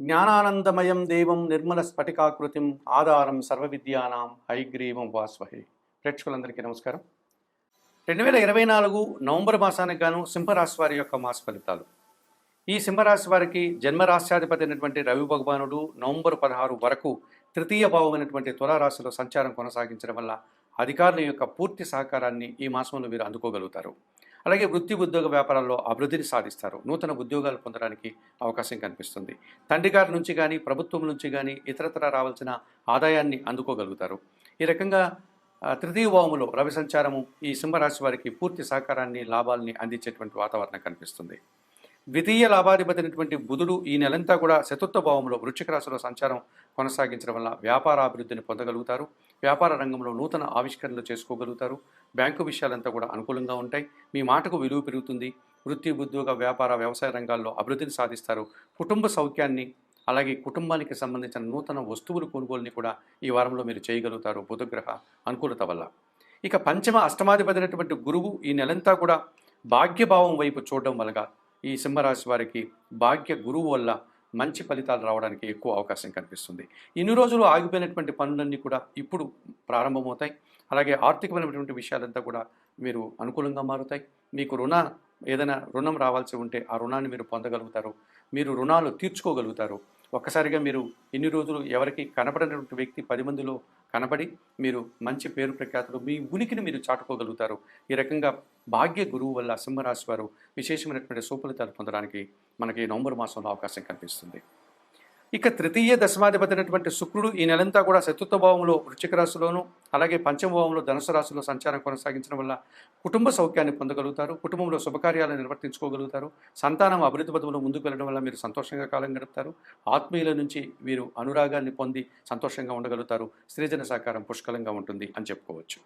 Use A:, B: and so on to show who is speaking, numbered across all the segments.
A: జ్ఞానానందమయం దేవం నిర్మల స్ఫటికాకృతిం ఆధారం సర్వవిద్యానాం హైగ్రీవం వాస్వహే. ప్రేక్షకులందరికీ నమస్కారం. 2024 నవంబర్ మాసానికి గాను సింహరాశి వారి యొక్క మాస ఫలితాలు. ఈ సింహరాశి వారికి జన్మరాశ్యాధిపతి అయినటువంటి రవి భగవానుడు నవంబర్ 16 వరకు తృతీయ భావమైనటువంటి తులారాశిలో సంచారం కొనసాగించడం వల్ల అధికారుల యొక్క పూర్తి సహకారాన్ని ఈ మాసంలో వీరు అందుకోగలుగుతారు. అలాగే వృత్తి ఉద్యోగ వ్యాపారాల్లో అభివృద్ధిని సాధిస్తారు. నూతన ఉద్యోగాలు పొందడానికి అవకాశం కనిపిస్తుంది. తండ్రి గారి నుంచి కానీ ప్రభుత్వం నుంచి కానీ ఇతరత్ర రావాల్సిన ఆదాయాన్ని అందుకోగలుగుతారు. ఈ రకంగా తృతీయ భావములో రవి సంచారము ఈ సింహరాశి వారికి పూర్తి సహకారాన్ని లాభాలని అందించేటువంటి వాతావరణం కనిపిస్తుంది. ద్వితీయ లాభాధిపతి అయినటువంటి బుధుడు ఈ నెలంతా కూడా చతుర్థ భావంలో వృశ్చిక రాశిలో సంచారం కొనసాగించడం వల్ల వ్యాపార అభివృద్ధిని పొందగలుగుతారు. వ్యాపార రంగంలో నూతన ఆవిష్కరణలు చేసుకోగలుగుతారు. బ్యాంకు విషయాలంతా కూడా అనుకూలంగా ఉంటాయి. మీ మాటకు విలువ పెరుగుతుంది. వృత్తి ఉద్యోగ వ్యాపార వ్యవసాయ రంగాల్లో అభివృద్ధిని సాధిస్తారు. కుటుంబ సౌఖ్యాన్ని అలాగే కుటుంబానికి సంబంధించిన నూతన వస్తువులు కొనుగోలుని కూడా ఈ వారంలో మీరు చేయగలుగుతారు బుధగ్రహ అనుకూలత వల్ల. ఇక పంచమ అష్టమాధిపతి అయినటువంటి గురువు ఈ నెలంతా కూడా భాగ్యభావం వైపు చూడడం వల్ల ఈ సింహరాశి వారికి భాగ్య గురువు వల్ల మంచి ఫలితాలు రావడానికి ఎక్కువ అవకాశం కనిపిస్తుంది. ఇన్ని రోజులు ఆగిపోయినటువంటి పనులన్నీ కూడా ఇప్పుడు ప్రారంభమవుతాయి. అలాగే ఆర్థికమైనటువంటి విషయాలంతా కూడా మీరు అనుకూలంగా మారుతాయి. మీకు ఏదైనా రుణం రావాల్సి ఉంటే ఆ రుణాన్ని మీరు పొందగలుగుతారు. మీరు రుణాలు తీర్చుకోగలుగుతారు. ఒక్కసారిగా మీరు ఇన్ని రోజులు ఎవరికి కనపడినటువంటి వ్యక్తి 10 మందిలో కనపడి మీరు మంచి పేరు ప్రఖ్యాతులు మీ ఉనికిని మీరు చాటుకోగలుగుతారు. ఈ రకంగా భాగ్య గురువు వల్ల సింహరాశి వారు విశేషమైనటువంటి సుఫలితాలు పొందడానికి మనకి నవంబర్ మాసంలో అవకాశం కనిపిస్తుంది. ఇక తృతీయ దశమాధిపతి అయినటువంటి శుక్రుడు ఈ నెలంతా కూడా చతుర్థ భావంలో వృశ్చిక రాశిలోను అలాగే పంచమ భావంలో ధనుసు రాశిలో సంచారం కొనసాగించడం వల్ల కుటుంబ సౌఖ్యాన్ని పొందగలుగుతారు. కుటుంబంలో శుభకార్యాలను నిర్వర్తించుకోగలుగుతారు. సంతానం అభివృద్ధి పథంలో ముందుకు వెళ్ళడం వల్ల మీరు సంతోషంగా కాలం గడుపుతారు. ఆత్మీయుల నుంచి వీరు అనురాగాన్ని పొంది సంతోషంగా ఉండగలుగుతారు. స్త్రీజన సహకారం పుష్కలంగా ఉంటుంది అని చెప్పుకోవచ్చు.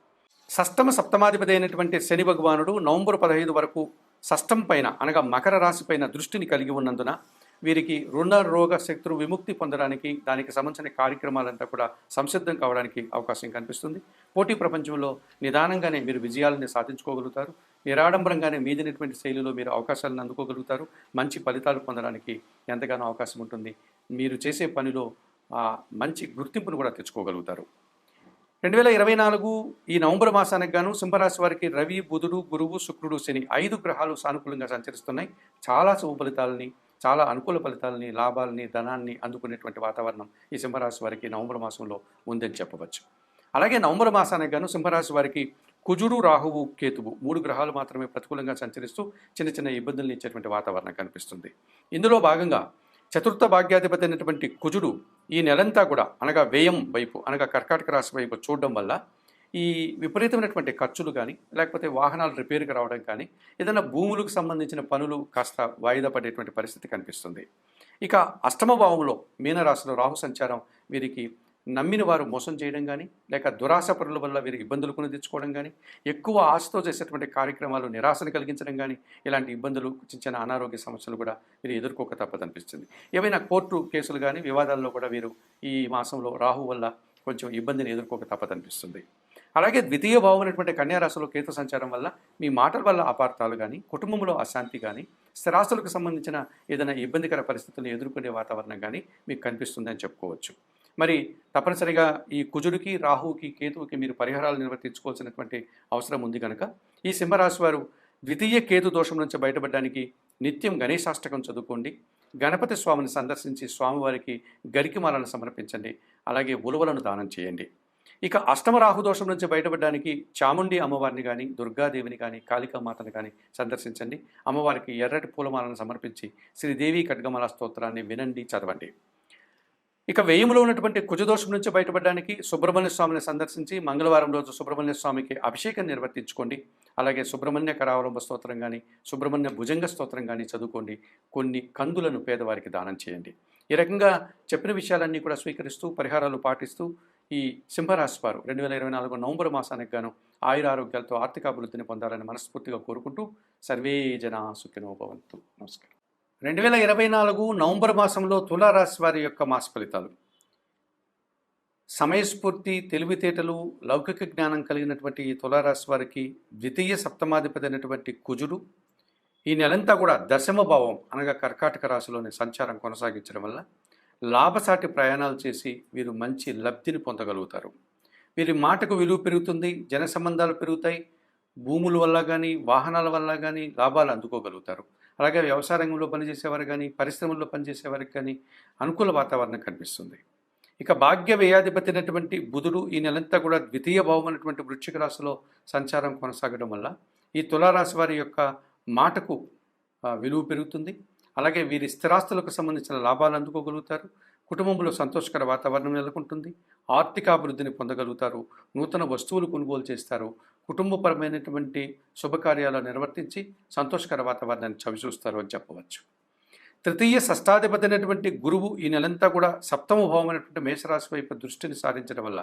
A: షష్టమ సప్తమాధిపతి అయినటువంటి శని భగవానుడు నవంబర్ 15 వరకు షష్టం పైన అనగా మకర రాశి పైన దృష్టిని కలిగి ఉన్నందున వీరికి రుణ రోగ శత్రు విముక్తి పొందడానికి దానికి సంబంధించిన కార్యక్రమాలంతా కూడా సంసిద్ధం కావడానికి అవకాశం కనిపిస్తుంది. పోటీ ప్రపంచంలో నిదానంగానే మీరు విజయాలని సాధించుకోగలుగుతారు. నిరాడంబరంగానే మీదినటువంటి శైలిలో మీరు అవకాశాలను అందుకోగలుగుతారు. మంచి ఫలితాలు పొందడానికి ఎంతగానో అవకాశం ఉంటుంది. మీరు చేసే పనిలో మంచి గుర్తింపును కూడా తెచ్చుకోగలుగుతారు. 2024 ఈ నవంబర్ మాసానికి గాను సింహరాశి వారికి రవి బుధుడు గురువు శుక్రుడు శని 5 గ్రహాలు సానుకూలంగా సంచరిస్తున్నాయి. చాలా శుభ ఫలితాలని చాలా అనుకూల ఫలితాలని లాభాలని ధనాన్ని అందుకునేటువంటి వాతావరణం ఈ సింహరాశి వారికి నవంబర్ మాసంలో ఉందని చెప్పవచ్చు. అలాగే నవంబర్ మాసానికి గాను సింహరాశి వారికి కుజుడు రాహువు కేతువు 3 గ్రహాలు మాత్రమే ప్రతికూలంగా సంచరిస్తూ చిన్న చిన్న ఇబ్బందులను ఇచ్చేటువంటి వాతావరణం కనిపిస్తుంది. ఇందులో భాగంగా చతుర్థ భాగ్యాధిపతి అయినటువంటి కుజుడు ఈ నెలంతా కూడా అనగా వ్యయం వైపు అనగా కర్కాటక రాశి వైపు చూడడం వల్ల ఈ విపరీతమైనటువంటి ఖర్చులు కానీ లేకపోతే వాహనాలు రిపేర్కి రావడం కానీ ఏదైనా భూములకు సంబంధించిన పనులు కాస్త వాయిదా పడేటువంటి పరిస్థితి కనిపిస్తుంది. ఇక అష్టమ భావంలో మీనరాశిలో రాహు సంచారం వీరికి నమ్మిన వారు మోసం చేయడం కానీ లేక దురాశ పరుల వల్ల వీరికి ఇబ్బందులు కొని తెచ్చుకోవడం కానీ ఎక్కువ ఆశతో చేసేటువంటి కార్యక్రమాలు నిరాశను కలిగించడం కానీ ఇలాంటి ఇబ్బందులు చిన్న అనారోగ్య సమస్యలు కూడా వీరు ఎదుర్కోక తప్పదనిపిస్తుంది. ఏవైనా కోర్టు కేసులు కానీ వివాదాల్లో కూడా వీరు ఈ మాసంలో రాహు వల్ల కొంచెం ఇబ్బందిని ఎదుర్కోక తప్పదనిపిస్తుంది. అలాగే ద్వితీయ భావమైనటువంటి కన్యారాశిలో కేతు సంచారం వల్ల మీ మాటల వల్ల అపార్థాలు కానీ కుటుంబంలో అశాంతి కానీ స్థిరాస్తులకు సంబంధించిన ఏదైనా ఇబ్బందికర పరిస్థితులను ఎదుర్కొనే వాతావరణం కానీ మీకు కనిపిస్తుందని చెప్పుకోవచ్చు. మరి తప్పనిసరిగా ఈ కుజుడికి రాహువుకి కేతువుకి మీరు పరిహారాలు నిర్వర్తించుకోవాల్సినటువంటి అవసరం ఉంది కనుక ఈ సింహరాశి వారు ద్వితీయ కేతు దోషం నుంచి బయటపడడానికి నిత్యం గణేశాష్టకం చదువుకోండి. గణపతి స్వామిని సందర్శించి స్వామివారికి గరికిమాలను సమర్పించండి. అలాగే ఉలువలను దానం చేయండి. ఇక అష్టమ రాహు దోషం నుంచి బయటపడడానికి చాముండి అమ్మవారిని కానీ దుర్గాదేవిని కానీ కాళికామాతను కానీ సందర్శించండి. అమ్మవారికి ఎర్రటి పూలమాలను సమర్పించి శ్రీదేవి ఖడ్గమాల స్తోత్రాన్ని వినండి, చదవండి. ఇక వ్యయములో ఉన్నటువంటి కుజదోషం నుంచి బయటపడడానికి సుబ్రహ్మణ్య స్వామిని సందర్శించి మంగళవారం రోజు సుబ్రహ్మణ్య స్వామికి అభిషేకం నిర్వర్తించుకోండి. అలాగే సుబ్రహ్మణ్య కరావలంబ స్తోత్రం కానీ సుబ్రహ్మణ్య భుజంగ స్తోత్రం కానీ చదువుకోండి. కొన్ని కందులను పేదవారికి దానం చేయండి. ఈ రకంగా చెప్పిన విషయాలన్నీ కూడా స్వీకరిస్తూ పరిహారాలు పాటిస్తూ ఈ సింహరాశి వారు 2024 నవంబర్ మాసానికి గాను ఆయురారోగ్యాలతో ఆర్థిక అభివృద్ధిని పొందాలని మనస్ఫూర్తిగా కోరుకుంటూ సర్వే జనా సుఖినో భవంతు. నమస్కారం. 2024 నవంబర్ మాసంలో తులారాశి వారి యొక్క మాస ఫలితాలు. సమయస్ఫూర్తి తెలివితేటలు లౌకిక జ్ఞానం కలిగినటువంటి ఈ తులారాశి వారికి ద్వితీయ సప్తమాధిపతి అయినటువంటి కుజుడు ఈ నెలంతా కూడా దశమ భావం అనగా కర్కాటక రాశిలోని సంచారం కొనసాగించడం వల్ల లాభసాటి ప్రయాణాలు చేసి వీరు మంచి లబ్ధిని పొందగలుగుతారు. వీరి మాటకు విలువ పెరుగుతుంది, జన సంబంధాలు పెరుగుతాయి, భూముల వల్ల కానీ వాహనాల వల్ల కానీ లాభాలు అందుకోగలుగుతారు. అలాగే వ్యవసాయ రంగంలో పనిచేసేవారు కానీ పరిశ్రమల్లో పనిచేసేవారికి కానీ అనుకూల వాతావరణం కనిపిస్తుంది. ఇక భాగ్య వ్యయాధిపతి అయినటువంటి బుధుడు ఈ నెలంతా కూడా ద్వితీయ భావం అనేటువంటి వృశ్చిక రాశిలో సంచారం కొనసాగడం వల్ల ఈ తులారాశి వారి యొక్క మాటకు విలువ పెరుగుతుంది. అలాగే వీరి స్థిరాస్తులకు సంబంధించిన లాభాలు అందుకోగలుగుతారు. కుటుంబంలో సంతోషకర వాతావరణం నెలకొంటుంది. ఆర్థికాభివృద్ధిని పొందగలుగుతారు. నూతన వస్తువులు కొనుగోలు చేస్తారు. కుటుంబపరమైనటువంటి శుభకార్యాలు నిర్వర్తించి సంతోషకర వాతావరణాన్ని చవిచూస్తారు అని చెప్పవచ్చు. తృతీయ షష్టాధిపతి అయినటువంటి గురువు ఈ నెలంతా కూడా సప్తమ భావమైనటువంటి మేషరాశి వైపు దృష్టిని సారించడం వల్ల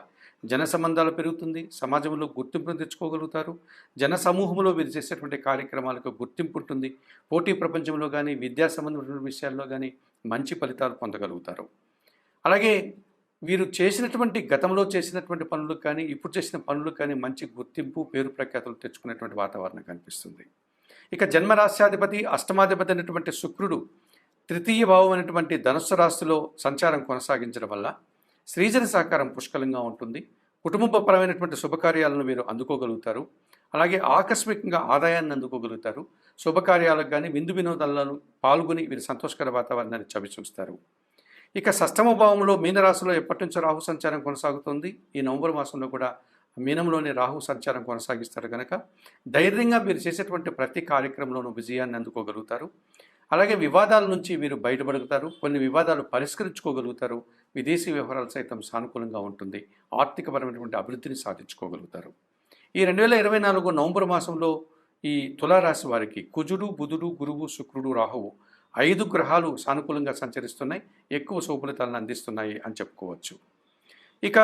A: జన సంబంధాలు పెరుగుతుంది. సమాజంలో గుర్తింపును తెచ్చుకోగలుగుతారు. జన సమూహంలో వీరు చేసేటువంటి కార్యక్రమాలకు గుర్తింపు ఉంటుంది. పోటీ ప్రపంచంలో కానీ విద్యా సంబంధమైన విషయాల్లో కానీ మంచి ఫలితాలు పొందగలుగుతారు. అలాగే వీరు చేసినటువంటి గతంలో చేసినటువంటి పనులకు కానీ ఇప్పుడు చేసిన పనులకు కానీ మంచి గుర్తింపు పేరు ప్రఖ్యాతులు తెచ్చుకునేటువంటి వాతావరణం కనిపిస్తుంది. ఇక జన్మరాశ్యాధిపతి అష్టమాధిపతి అయినటువంటి శుక్రుడు తృతీయ భావం అనేటువంటి ధనుస్సు రాశిలో సంచారం కొనసాగించడం వల్ల స్త్రీజన సహకారం పుష్కలంగా ఉంటుంది. కుటుంబపరమైనటువంటి శుభకార్యాలను వీరు అందుకోగలుగుతారు. అలాగే ఆకస్మికంగా ఆదాయాన్ని అందుకోగలుగుతారు. శుభకార్యాలకు కానీ విందు వినోదాలను పాల్గొని వీరు సంతోషకర వాతావరణాన్ని చవిచూస్తారు. ఇక షష్టమ భావంలో మీనరాశిలో ఎప్పటి నుంచో రాహు సంచారం కొనసాగుతుంది. ఈ నవంబర్ మాసంలో కూడా మీనంలోని రాహు సంచారం కొనసాగిస్తారు కనుక ధైర్యంగా వీరు చేసేటువంటి ప్రతి కార్యక్రమంలోనూ విజయాన్ని అందుకోగలుగుతారు. అలాగే వివాదాల నుంచి వీరు బయటపడతారు. కొన్ని వివాదాలు పరిష్కరించుకోగలుగుతారు. విదేశీ వ్యవహారాలు సైతం సానుకూలంగా ఉంటుంది. ఆర్థికపరమైనటువంటి అభివృద్ధిని సాధించుకోగలుగుతారు. ఈ 2024 నవంబర్ మాసంలో ఈ తులారాశి వారికి కుజుడు, బుధుడు, గురువు, శుక్రుడు, రాహువు 5 గ్రహాలు సానుకూలంగా సంచరిస్తున్నాయి. ఎక్కువ శుభఫలితాలను అందిస్తున్నాయి అని చెప్పుకోవచ్చు. ఇక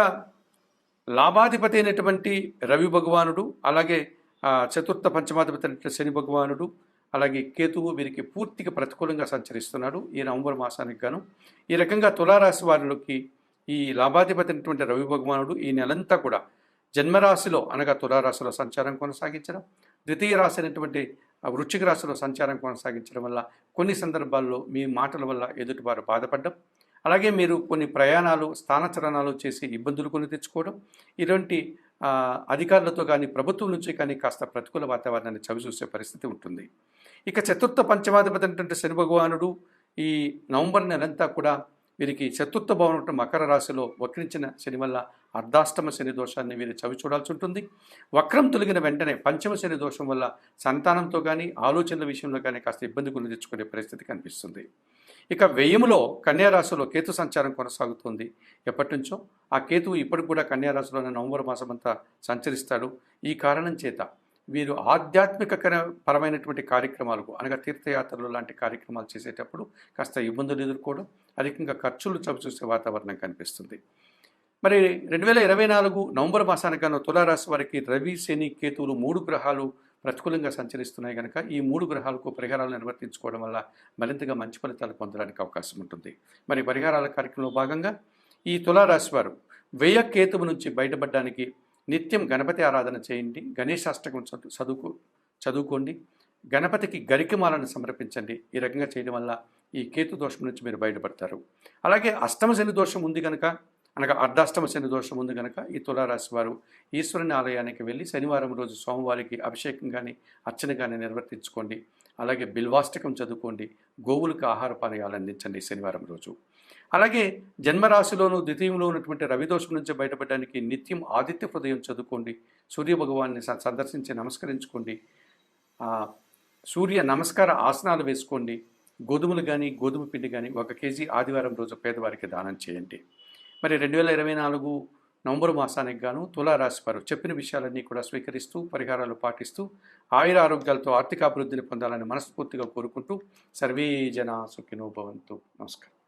A: లాభాధిపతి అయినటువంటి రవి భగవానుడు, అలాగే చతుర్థ పంచమాధిపతి అయినటువంటి శని భగవానుడు, అలాగే కేతువు వీరికి పూర్తిగా ప్రతికూలంగా సంచరిస్తున్నాడు ఈ నవంబర్ మాసానికి గాను. ఈ రకంగా తులారాశి వారిలోకి ఈ లాభాధిపతి అయినటువంటి రవి భగవానుడు ఈ నెలంతా కూడా జన్మరాశిలో అనగా తులారాశిలో సంచారం కొనసాగించడం, ద్వితీయ రాశి అయినటువంటి వృశ్చిక రాశిలో సంచారం కొనసాగించడం వల్ల కొన్ని సందర్భాల్లో మీ మాటల వల్ల ఎదుటివారు బాధపడడం, అలాగే మీరు కొన్ని ప్రయాణాలు స్థానచలనాలు చేసి ఇబ్బందులు కొని తెచ్చుకోవడం, ఇటువంటి అధికారులతో కానీ ప్రభుత్వం నుంచి కానీ కాస్త ప్రతికూల వాతావరణాన్ని చవిచూసే పరిస్థితి ఉంటుంది. ఇక చతుర్థ పంచమాధిపతి అయినటువంటి శని భగవానుడు ఈ నవంబర్ నెలంతా కూడా వీరికి చతుర్థ భవనం మకర రాశిలో వక్రించిన శని వల్ల అర్ధాష్టమ శని దోషాన్ని వీరు చవి చూడాల్సి ఉంటుంది. వక్రం తొలగిన వెంటనే పంచమ శని దోషం వల్ల సంతానంతో కానీ ఆలోచనల విషయంలో కానీ కాస్త ఇబ్బంది కొని తెచ్చుకునే పరిస్థితి కనిపిస్తుంది. ఇక వ్యయములో కన్యారాశిలో కేతు సంచారం కొనసాగుతుంది ఎప్పటి నుంచో. ఆ కేతువు ఇప్పటికి కూడా కన్యారాశిలోనే నవంబర్ మాసం అంతా సంచరిస్తాడు. ఈ కారణం చేత వీరు ఆధ్యాత్మిక పరమైనటువంటి కార్యక్రమాలకు అనగా తీర్థయాత్రలు లాంటి కార్యక్రమాలు చేసేటప్పుడు కాస్త ఇబ్బందులు ఎదుర్కోవడం, అధికంగా ఖర్చులు చవిచూసే వాతావరణం కనిపిస్తుంది. మరి 2024 నవంబర్ మాసానికన్నా తులారాశి వారికి రవి, శని, కేతువులు 3 గ్రహాలు ప్రతికూలంగా సంచరిస్తున్నాయి కనుక ఈ 3 గ్రహాలకు పరిహారాలు నిర్వర్తించుకోవడం వల్ల మరింతగా మంచి ఫలితాలు పొందడానికి అవకాశం ఉంటుంది. మరి పరిహారాల కార్యక్రమంలో భాగంగా ఈ తులారాశి వారు వ్యయ కేతువు నుంచి బయటపడడానికి నిత్యం గణపతి ఆరాధన చేయండి. గణేశాష్టకం చదువుకోండి. గణపతికి గరికమాలను సమర్పించండి. ఈ రకంగా చేయడం వల్ల ఈ కేతు దోషం నుంచి మీరు బయటపడతారు. అలాగే అష్టమ శని దోషం ఉంది కనుక అనగా అర్ధాష్టమ శని దోషం ఉంది కనుక ఈ తులారాశి వారు ఈశ్వరుని ఆలయానికి వెళ్ళి శనివారం రోజు స్వామివారికి అభిషేకం కానీ అర్చన కానీ నిర్వర్తించుకోండి. అలాగే బిల్వాష్టకం చదువుకోండి. గోవులకు ఆహార పానీయాలు అందించండి శనివారం రోజు. అలాగే జన్మరాశిలోను ద్వితీయంలో ఉన్నటువంటి రవిదోషం నుంచి బయటపడడానికి నిత్యం ఆదిత్య హృదయం చదువుకోండి. సూర్య భగవాన్ని సందర్శించి నమస్కరించుకోండి. సూర్య నమస్కార ఆసనాలు వేసుకోండి. గోధుమలు కానీ గోధుమ పిండి కానీ 1 కేజీ ఆదివారం రోజు పేదవారికి దానం చేయండి. మరి 2024 నవంబర్ మాసానికి గాను తులారాశి వారు చెప్పిన విషయాలన్నీ కూడా స్వీకరిస్తూ పరిహారాలు పాటిస్తూ ఆయుర ఆరోగ్యాలతో ఆర్థికాభివృద్ధిని పొందాలని మనస్ఫూర్తిగా కోరుకుంటూ సర్వే జనా సుఖినో భవంతు. నమస్కారం.